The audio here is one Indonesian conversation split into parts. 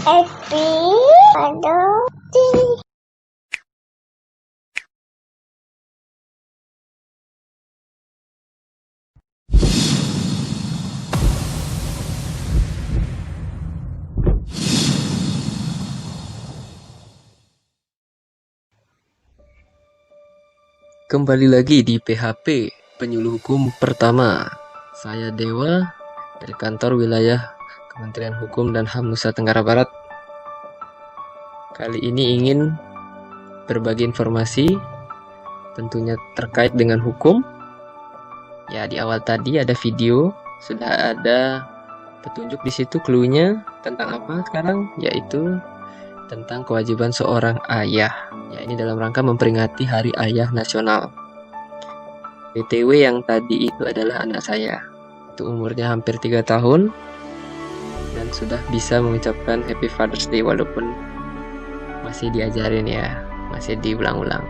Happy adopting. Kembali lagi di PHP, Penyuluh Hukum Pertama. Saya Dewa dari kantor wilayah Kementerian Hukum dan HAM Nusa Tenggara Barat. Kali ini ingin berbagi informasi tentunya terkait dengan hukum. Ya, di awal tadi ada video, sudah ada petunjuk di situ clue-nya tentang apa sekarang, yaitu tentang kewajiban seorang ayah. Ya, ini dalam rangka memperingati Hari Ayah Nasional. BTW yang tadi itu adalah anak saya. Itu umurnya hampir 3 tahun dan sudah bisa mengucapkan Happy Father's Day walaupun masih diajarin ya, masih diulang-ulang.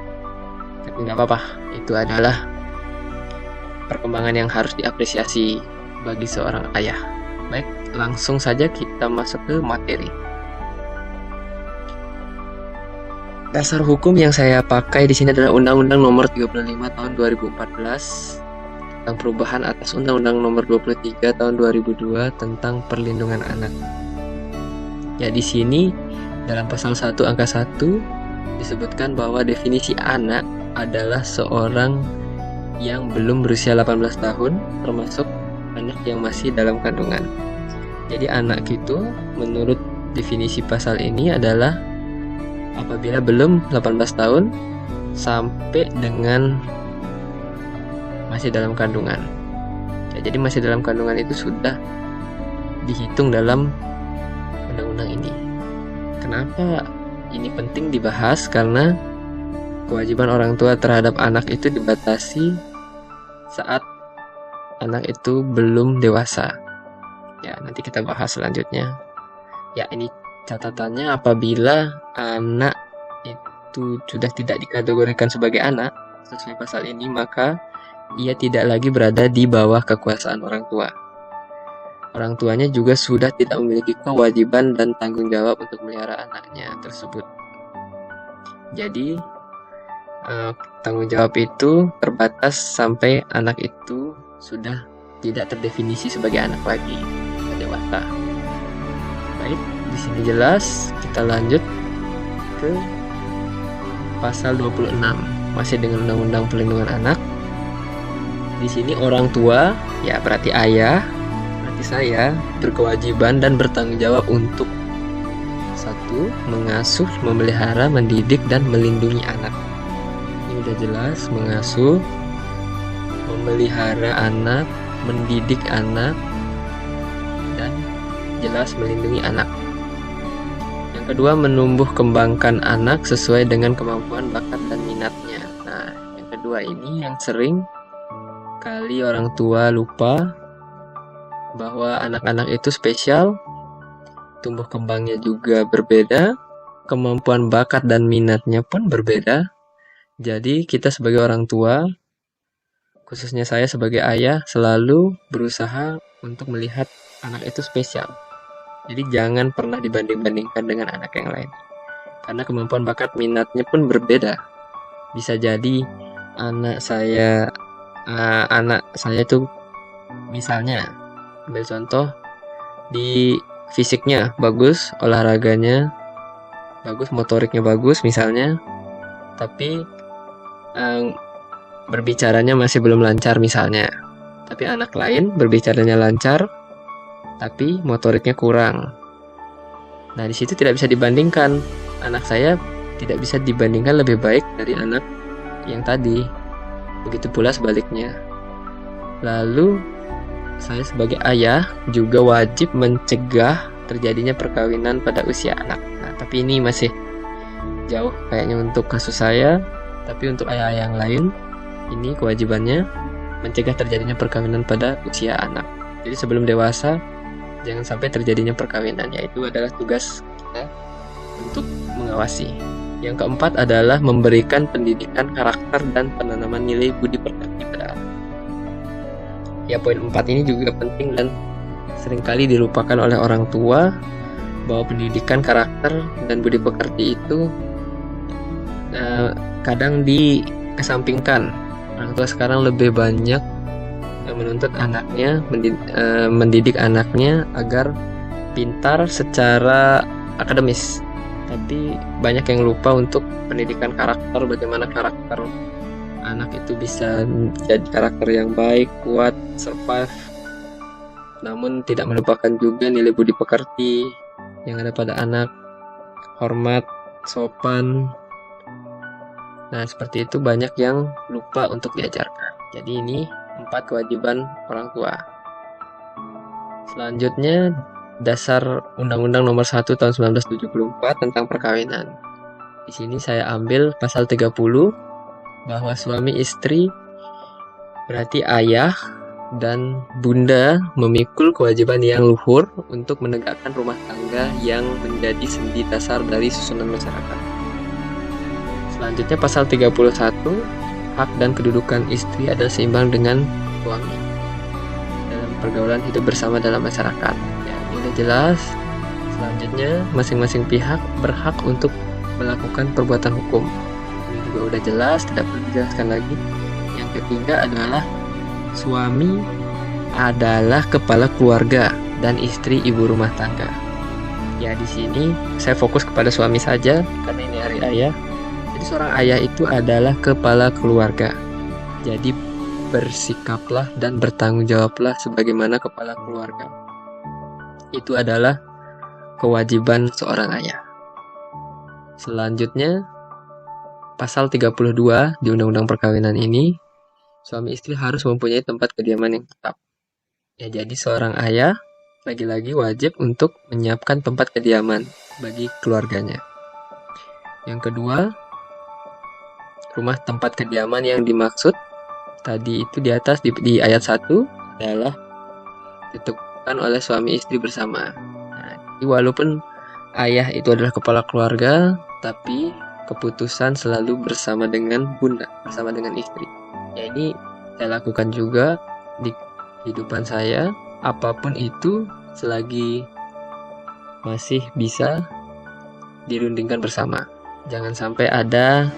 Tapi nggak apa-apa, itu adalah perkembangan yang harus diapresiasi bagi seorang ayah. Baik, langsung saja kita masuk ke materi. Dasar hukum yang saya pakai di sini adalah Undang-Undang Nomor 35 Tahun 2014 tentang perubahan atas Undang-Undang Nomor 23 Tahun 2002 tentang perlindungan anak. Ya, di sini dalam pasal 1 angka 1 disebutkan bahwa definisi anak adalah seorang yang belum berusia 18 tahun termasuk anak yang masih dalam kandungan. Jadi anak itu menurut definisi pasal ini adalah apabila belum 18 tahun sampai dengan masih dalam kandungan. Ya, jadi masih dalam kandungan itu sudah dihitung dalam undang-undang ini. Kenapa ini penting dibahas? Karena kewajiban orang tua terhadap anak itu dibatasi saat anak itu belum dewasa. Ya, nanti kita bahas selanjutnya. Ya, ini catatannya apabila anak itu sudah tidak dikategorikan sebagai anak sesuai pasal ini, maka ia tidak lagi berada di bawah kekuasaan orang tua. Orang tuanya juga sudah tidak memiliki kewajiban dan tanggung jawab untuk melihara anaknya tersebut. Jadi tanggung jawab itu terbatas sampai anak itu sudah tidak terdefinisi sebagai anak lagi, sudah dewasa. Baik, di sini jelas. Kita lanjut ke pasal 26, masih dengan Undang-Undang Perlindungan Anak. Di sini orang tua, ya berarti ayah, berarti saya, berkewajiban dan bertanggung jawab untuk 1. Mengasuh, memelihara, mendidik, dan melindungi anak. Ini udah jelas, mengasuh, memelihara anak, mendidik anak, dan jelas melindungi anak. Yang kedua, menumbuh kembangkan anak sesuai dengan kemampuan, bakat, dan minatnya. Nah, yang kedua ini yang sering kali orang tua lupa bahwa anak-anak itu spesial, tumbuh kembangnya juga berbeda, kemampuan bakat dan minatnya pun berbeda. Jadi kita sebagai orang tua, khususnya saya sebagai ayah, selalu berusaha untuk melihat anak itu spesial. Jadi jangan pernah dibanding-bandingkan dengan anak yang lain. Karena kemampuan bakat minatnya pun berbeda. Bisa jadi anak saya itu misalnya, ambil contoh, di fisiknya bagus, olahraganya bagus, motoriknya bagus misalnya, tapi berbicaranya masih belum lancar misalnya. Tapi anak lain berbicaranya lancar, tapi motoriknya kurang. Nah, di situ tidak bisa dibandingkan. Anak saya tidak bisa dibandingkan lebih baik dari anak yang tadi. Begitu pula sebaliknya. Lalu, saya sebagai ayah juga wajib mencegah terjadinya perkawinan pada usia anak. Nah, tapi ini masih jauh kayaknya untuk kasus saya. Tapi untuk ayah-ayah yang lain, ini kewajibannya mencegah terjadinya perkawinan pada usia anak. Jadi sebelum dewasa, jangan sampai terjadinya perkawinan, yaitu adalah tugas kita untuk mengawasi. Yang keempat adalah memberikan pendidikan karakter dan penanaman nilai budi pekerti pada anak. Ya, poin 4 ini juga penting dan seringkali dilupakan oleh orang tua bahwa pendidikan karakter dan budi pekerti itu kadang dikesampingkan. Orang tua sekarang lebih banyak menuntut anaknya, mendidik anaknya agar pintar secara akademis, tapi banyak yang lupa untuk pendidikan karakter, bagaimana karakter anak itu bisa jadi karakter yang baik, kuat, survive, namun tidak melupakan juga nilai budi pekerti yang ada pada anak, hormat, sopan. Nah, seperti itu banyak yang lupa untuk diajarkan. Jadi ini 4 kewajiban orang tua. Selanjutnya, dasar Undang-Undang Nomor 1 Tahun 1974 tentang perkawinan. Di sini saya ambil pasal 30 bahwa suami istri berarti ayah dan bunda memikul kewajiban yang luhur untuk menegakkan rumah tangga yang menjadi sendi dasar dari susunan masyarakat. Selanjutnya pasal 31, hak dan kedudukan istri adalah seimbang dengan suami dalam pergaulan hidup bersama dalam masyarakat. Ya, ini udah jelas. Selanjutnya, masing-masing pihak berhak untuk melakukan perbuatan hukum. Ini juga udah jelas, tidak perlu dijelaskan lagi. Yang ketiga adalah suami adalah kepala keluarga dan istri ibu rumah tangga. Ya, di sini saya fokus kepada suami saja karena ini hari ayah. Jadi seorang ayah itu adalah kepala keluarga. Jadi bersikaplah dan bertanggung jawablah sebagaimana kepala keluarga. Itu adalah kewajiban seorang ayah. Selanjutnya, pasal 32 di Undang-Undang Perkawinan ini, suami istri harus mempunyai tempat kediaman yang tetap. Ya, jadi seorang ayah lagi-lagi wajib untuk menyiapkan tempat kediaman bagi keluarganya. Yang kedua, rumah tempat kediaman yang dimaksud tadi itu di atas di ayat 1 adalah ditentukan oleh suami istri bersama. Nah, jadi walaupun ayah itu adalah kepala keluarga, tapi keputusan selalu bersama dengan bunda, bersama dengan istri. Ya, ini saya lakukan juga di kehidupan saya, apapun itu selagi masih bisa dirundingkan bersama. Jangan sampai ada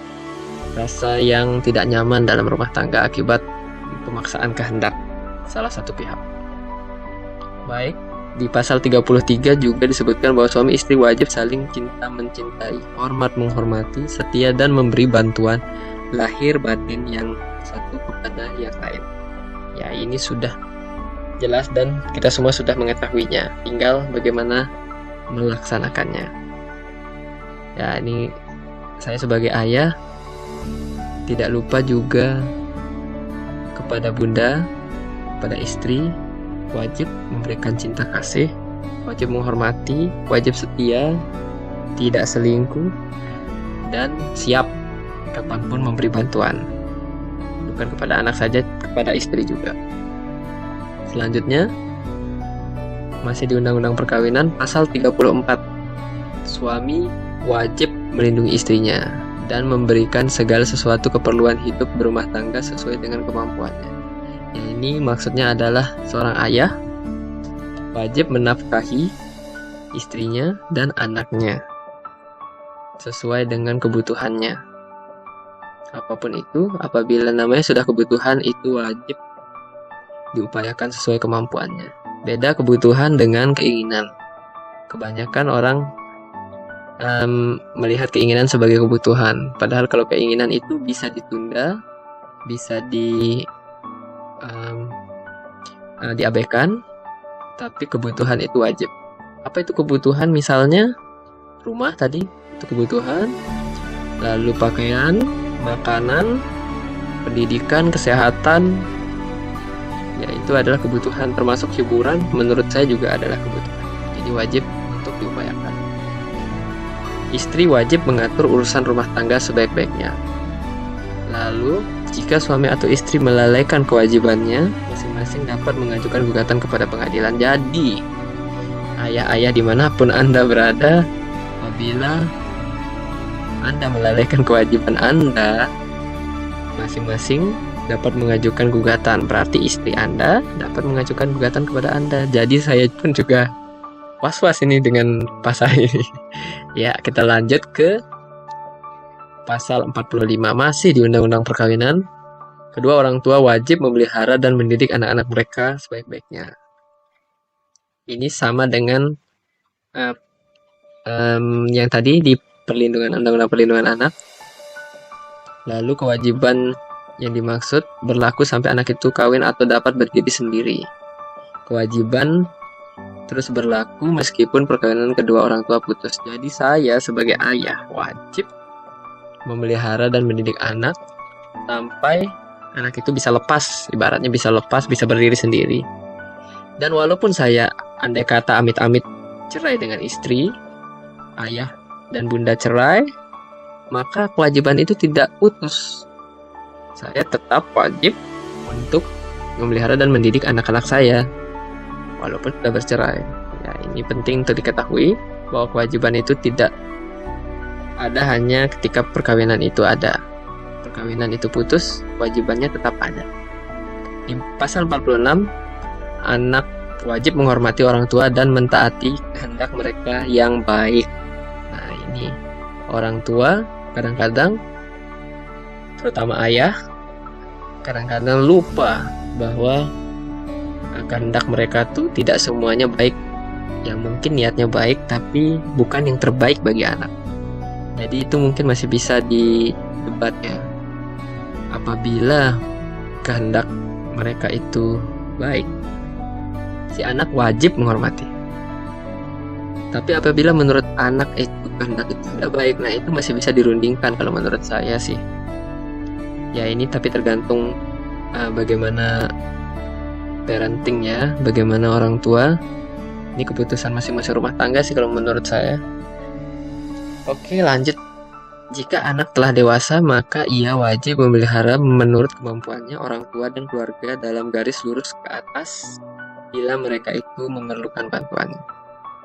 rasa yang tidak nyaman dalam rumah tangga akibat pemaksaan kehendak salah satu pihak. Baik, di pasal 33 juga disebutkan bahwa suami istri wajib saling cinta mencintai, hormat menghormati, setia dan memberi bantuan lahir batin yang satu kepada yang lain. Ya, ini sudah jelas dan kita semua sudah mengetahuinya. Tinggal bagaimana melaksanakannya. Ya, ini saya sebagai ayah tidak lupa juga kepada bunda, kepada istri, wajib memberikan cinta kasih, wajib menghormati, wajib setia, tidak selingkuh, dan siap kapanpun memberi bantuan. Bukan kepada anak saja, kepada istri juga. Selanjutnya, masih di Undang-Undang Perkawinan, pasal 34. Suami wajib melindungi istrinya dan memberikan segala sesuatu keperluan hidup berumah tangga sesuai dengan kemampuannya. Ya, ini maksudnya adalah seorang ayah wajib menafkahi istrinya dan anaknya sesuai dengan kebutuhannya. Apapun itu, apabila namanya sudah kebutuhan, itu wajib diupayakan sesuai kemampuannya. Beda kebutuhan dengan keinginan. Kebanyakan orang melihat keinginan sebagai kebutuhan, padahal kalau keinginan itu bisa ditunda, bisa diabaikan, tapi kebutuhan itu wajib. Apa itu kebutuhan? Misalnya rumah tadi itu kebutuhan, lalu pakaian, makanan, pendidikan, kesehatan, ya itu adalah kebutuhan, termasuk hiburan menurut saya juga adalah kebutuhan. Jadi wajib untuk diupayakan. Istri wajib mengatur urusan rumah tangga sebaik-baiknya. Lalu, jika suami atau istri melalaikan kewajibannya, masing-masing dapat mengajukan gugatan kepada pengadilan. Jadi, ayah-ayah dimanapun Anda berada, apabila Anda melalaikan kewajiban Anda, masing-masing dapat mengajukan gugatan. Berarti istri Anda dapat mengajukan gugatan kepada Anda. Jadi saya pun juga was-was ini dengan pasal ini. Ya, kita lanjut ke pasal 45, masih di Undang-Undang Perkawinan. Kedua orang tua wajib memelihara dan mendidik anak-anak mereka sebaik-baiknya. Ini sama dengan yang tadi di Undang-Undang Perlindungan Anak. Lalu kewajiban yang dimaksud berlaku sampai anak itu kawin atau dapat berdiri sendiri. Kewajiban terus berlaku meskipun perkawinan kedua orang tua putus. Jadi saya sebagai ayah wajib memelihara dan mendidik anak sampai anak itu bisa lepas, ibaratnya bisa lepas, bisa berdiri sendiri. Dan walaupun saya andai kata amit-amit cerai dengan istri, ayah dan bunda cerai, maka kewajiban itu tidak putus. Saya tetap wajib untuk memelihara dan mendidik anak-anak saya walaupun sudah bercerai. Ya, ini penting untuk diketahui bahwa kewajiban itu tidak ada hanya ketika perkawinan itu ada. Perkawinan itu putus, kewajibannya tetap ada. Di pasal 46, anak wajib menghormati orang tua dan mentaati kehendak mereka yang baik. Nah, ini orang tua kadang-kadang, terutama ayah, kadang-kadang lupa bahwa kehendak mereka tuh tidak semuanya baik. Yang mungkin niatnya baik, tapi bukan yang terbaik bagi anak. Jadi itu mungkin masih bisa didebat ya. Apabila kehendak mereka itu baik, si anak wajib menghormati. Tapi apabila menurut anak itu kehendak itu tidak baik, nah itu masih bisa dirundingkan kalau menurut saya sih. Ya ini tapi tergantung bagaimana parentingnya, bagaimana orang tua. Ini keputusan masing-masing rumah tangga sih kalau menurut saya. Oke, lanjut. Jika anak telah dewasa, maka ia wajib memelihara menurut kemampuannya orang tua dan keluarga dalam garis lurus ke atas bila mereka itu memerlukan bantuan.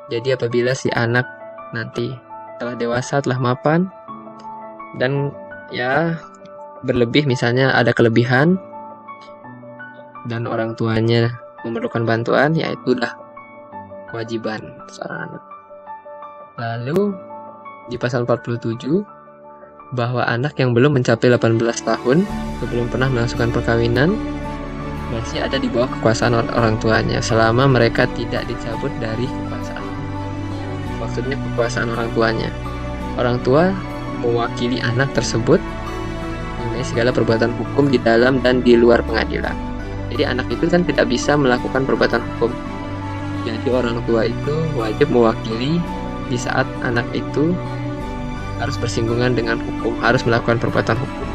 Jadi apabila si anak nanti telah dewasa, telah mapan, dan ya berlebih, misalnya ada kelebihan dan orang tuanya memerlukan bantuan, ya itu udah kewajiban seorang anak. Lalu di pasal 47, bahwa anak yang belum mencapai 18 tahun atau belum pernah melangsungkan perkawinan masih ada di bawah kekuasaan orang tuanya selama mereka tidak dicabut dari kekuasaan. Maksudnya kekuasaan orang tuanya. Orang tua mewakili anak tersebut mengenai segala perbuatan hukum di dalam dan di luar pengadilan. Jadi anak itu kan tidak bisa melakukan perbuatan hukum. Jadi orang tua itu wajib mewakili di saat anak itu harus bersinggungan dengan hukum, harus melakukan perbuatan hukum,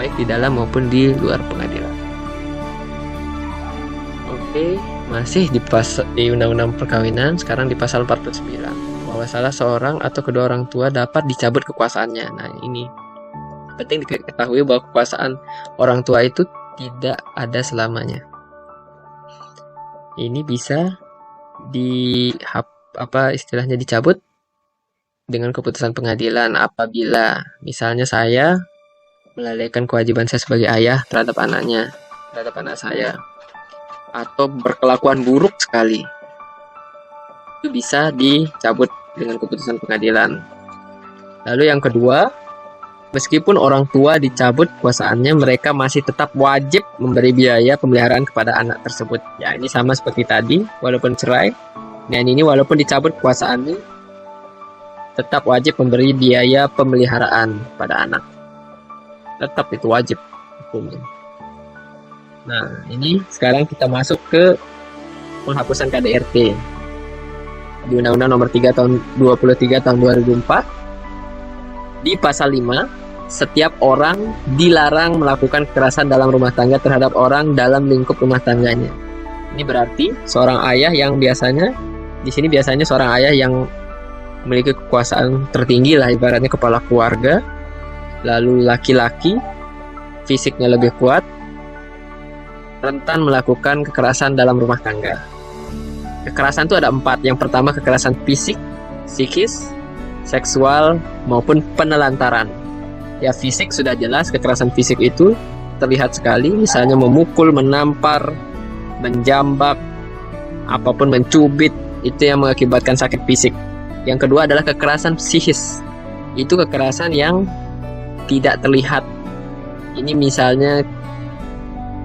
baik di dalam maupun di luar pengadilan. Oke, masih di Undang-Undang Perkawinan, sekarang di pasal 49, bahwa salah seorang atau kedua orang tua dapat dicabut kekuasaannya. Nah, ini penting diketahui bahwa kekuasaan orang tua itu tidak ada selamanya. Ini bisa istilahnya dicabut dengan keputusan pengadilan apabila misalnya saya melalaikan kewajiban saya sebagai ayah terhadap anaknya, terhadap anak saya, atau berkelakuan buruk sekali. Itu bisa dicabut dengan keputusan pengadilan. Lalu yang kedua, meskipun orang tua dicabut kekuasaannya, mereka masih tetap wajib memberi biaya pemeliharaan kepada anak tersebut. Ya, ini sama seperti tadi, walaupun cerai. Dan ini walaupun dicabut kekuasaannya, tetap wajib memberi biaya pemeliharaan pada anak. Tetap itu wajib hukumnya. Nah, ini sekarang kita masuk ke penghapusan KDRT. Di Undang-Undang Nomor 3 tahun 23 tahun 2004, di pasal 5, setiap orang dilarang melakukan kekerasan dalam rumah tangga terhadap orang dalam lingkup rumah tangganya. Ini berarti seorang ayah yang biasanya seorang ayah yang memiliki kekuasaan tertinggi lah, ibaratnya kepala keluarga, lalu laki-laki fisiknya lebih kuat, rentan melakukan kekerasan dalam rumah tangga. Kekerasan itu ada 4. Yang pertama kekerasan fisik, psikis, seksual, maupun penelantaran. Ya, fisik sudah jelas, kekerasan fisik itu terlihat sekali, misalnya memukul, menampar, menjambak, apapun, mencubit, itu yang mengakibatkan sakit fisik. Yang kedua adalah kekerasan psikis. Itu kekerasan yang tidak terlihat. Ini misalnya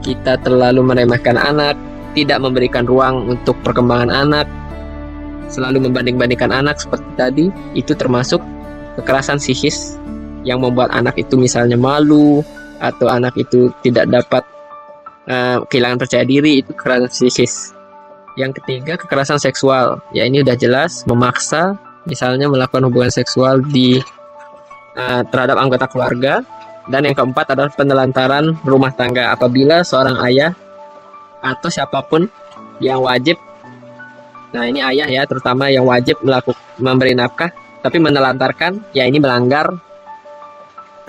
kita terlalu meremehkan anak, tidak memberikan ruang untuk perkembangan anak, selalu membanding-bandingkan anak seperti tadi. Itu termasuk kekerasan psikis yang membuat anak itu misalnya malu, atau anak itu tidak dapat kehilangan percaya diri. Itu kekerasan psikis. Yang ketiga, kekerasan seksual. Ya, ini udah jelas, memaksa, misalnya melakukan hubungan seksual terhadap anggota keluarga. Dan yang keempat adalah penelantaran rumah tangga, apabila seorang ayah atau siapapun yang wajib, nah ini ayah ya terutama, yang wajib memberi nafkah tapi menelantarkan, ya ini melanggar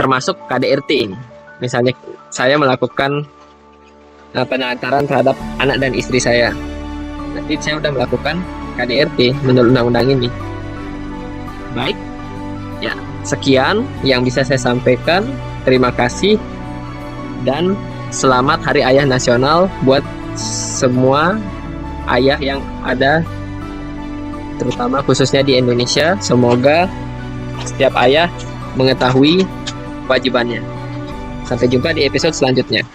termasuk KDRT ini. Misalnya saya melakukan penelantaran terhadap anak dan istri saya, berarti saya sudah melakukan KDRT menurut undang-undang ini. Baik, ya sekian yang bisa saya sampaikan. Terima kasih dan selamat Hari Ayah Nasional buat semua ayah yang ada, terutama khususnya di Indonesia. Semoga setiap ayah mengetahui kewajibannya. Sampai jumpa di episode selanjutnya.